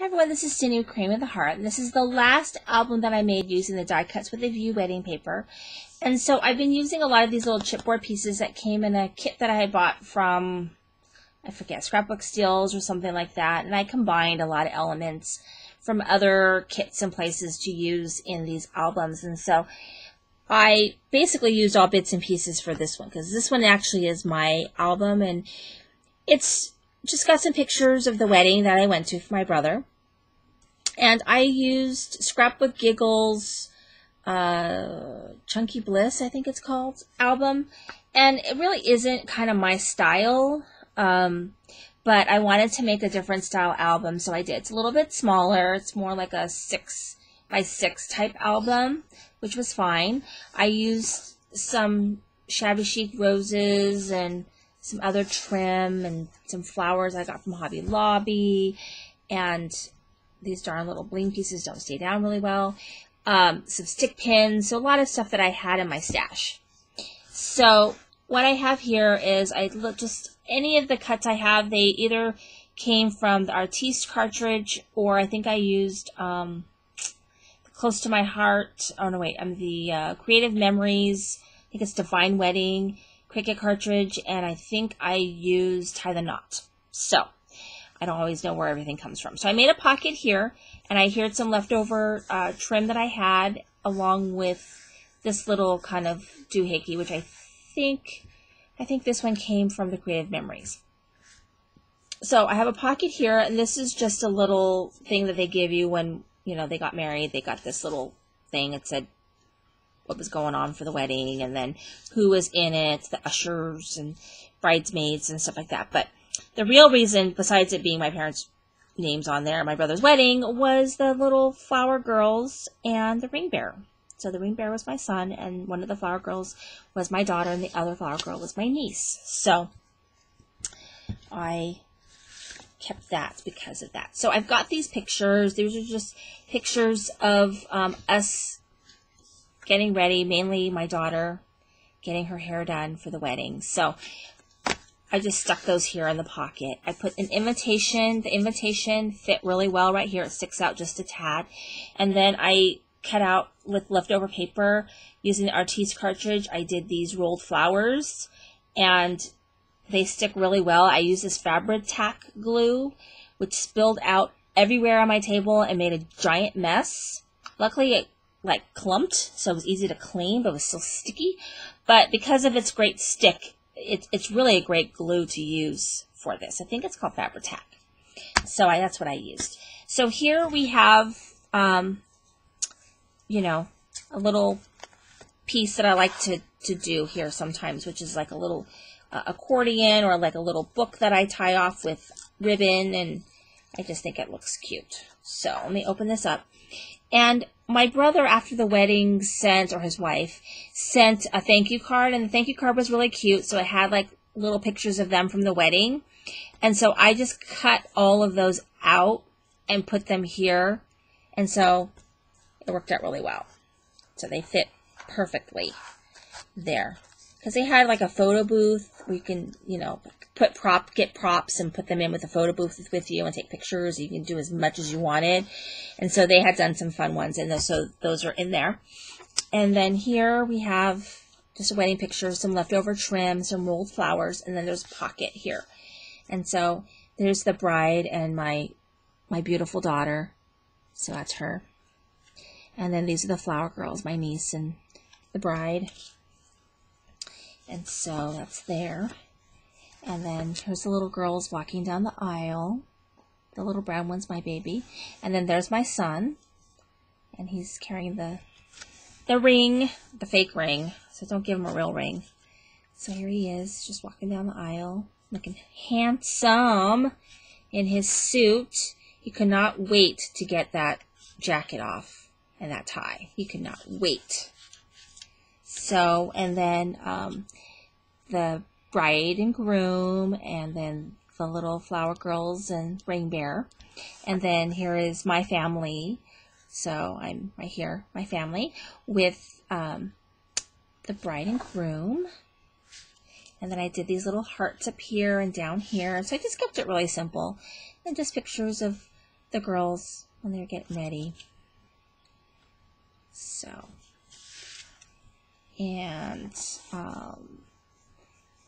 Hi everyone, this is Cindy with Cream of the Heart. This is the last album that I made using the die cuts with the View wedding paper. And so I've been using a lot of these little chipboard pieces that came in a kit that I had bought from, I forget, Scrapbook Steals or something like that. And I combined a lot of elements from other kits and places to use in these albums. And so I basically used all bits and pieces for this one, because this one actually is my album, and it's just got some pictures of the wedding that I went to for my brother. And I used Scrapbook Giggles, Chunky Bliss, I think it's called, album. And it really isn't kind of my style, but I wanted to make a different style album, so I did. It's a little bit smaller. It's more like a 6x6 type album, which was fine. I used some shabby chic roses and some other trim and some flowers I got from Hobby Lobby, and these darn little bling pieces don't stay down really well. Some stick pins, so a lot of stuff that I had in my stash. So what I have here is just any of the cuts I have, they either came from the Artiste cartridge, or I think I used Close to My Heart. Oh no, wait, the Creative Memories. I think it's Divine Wedding Cricut cartridge, and I think I used Tie the Knot. So I don't always know where everything comes from. So I made a pocket here, and I here's some leftover trim that I had, along with this little kind of doohickey, which I think this one came from the Creative Memories. So I have a pocket here, and this is just a little thing that they give you when, you know, they got married. They got this little thing. It said what was going on for the wedding, and then who was in it, the ushers and bridesmaids and stuff like that. But the real reason, besides it being my parents' names on there, my brother's wedding, was the little flower girls and the ring bearer. So the ring bearer was my son, and one of the flower girls was my daughter, and the other flower girl was my niece. So I kept that because of that. So I've got these pictures. These are just pictures of us getting ready, mainly my daughter getting her hair done for the wedding. So I just stuck those here in the pocket. I put an invitation. The invitation fit really well right here. It sticks out just a tad. And then I cut out with leftover paper using the Artiste cartridge. I did these rolled flowers, and they stick really well. I used this Fabri-Tac glue, which spilled out everywhere on my table and made a giant mess. Luckily, it clumped, so it was easy to clean, but it was still sticky. But because of its great stick, it's really a great glue to use for this. I think it's called Fabri-Tac. So that's what I used. So here we have, you know, a little piece that I like to do here sometimes, which is like a little accordion, or like a little book that I tie off with ribbon, and I just think it looks cute. So let me open this up. And my brother, after the wedding, or his wife, sent a thank you card, and the thank you card was really cute. So it had like little pictures of them from the wedding. And so I just cut all of those out and put them here. And so it worked out really well. So they fit perfectly there. Because they had like a photo booth where you can, you know, get props and put them in with a photo booth with you and take pictures. You can do as much as you wanted. And so they had done some fun ones, and so those are in there. And then here we have just a wedding picture, some leftover trim, some rolled flowers, and then there's a pocket here. And so there's the bride and my beautiful daughter. So that's her. And then these are the flower girls, my niece and the bride. And so that's there. And then here's the little girls walking down the aisle. The little brown one's my baby. And then there's my son. And he's carrying the ring, the fake ring. So don't give him a real ring. So here he is, just walking down the aisle, looking handsome in his suit. He could not wait to get that jacket off and that tie. He could not wait. So, and then the bride and groom, and then the little flower girls and ring bearer. And then here is my family. So I'm right here, my family, with the bride and groom. And then I did these little hearts up here and down here. So I just kept it really simple. And just pictures of the girls when they're getting ready. So, and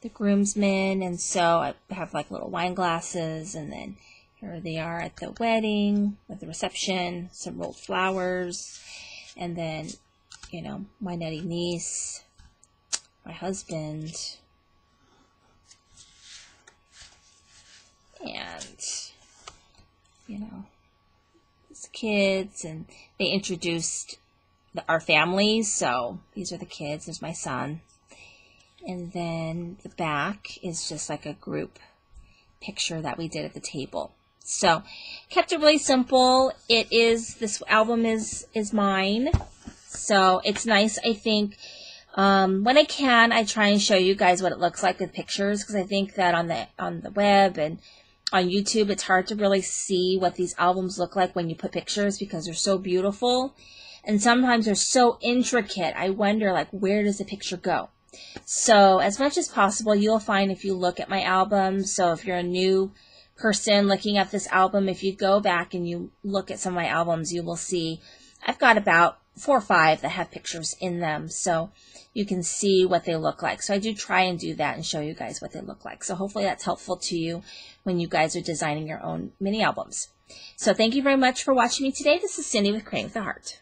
the groomsmen, and so I have like little wine glasses, and then here they are at the wedding, at the reception, some rolled flowers, and then, you know, my nutty niece, my husband, and, you know, his kids, and they introduced our families, so these are the kids. There's my son. And then the back is just like a group picture that we did at the table. So kept it really simple. This album is mine. So it's nice, I think. When I can, I try and show you guys what it looks like with pictures, because I think that on the web and on YouTube, it's hard to really see what these albums look like when you put pictures, because they're so beautiful. And sometimes they're so intricate. I wonder, like, where does the picture go? So as much as possible, you'll find if you look at my album, so if you're a new person looking at this album, if you go back and you look at some of my albums, you will see I've got about 4 or 5 that have pictures in them, so you can see what they look like. So I do try and do that and show you guys what they look like. So hopefully that's helpful to you when you guys are designing your own mini albums. So thank you very much for watching me today. This is Cindy with Creating with a Heart.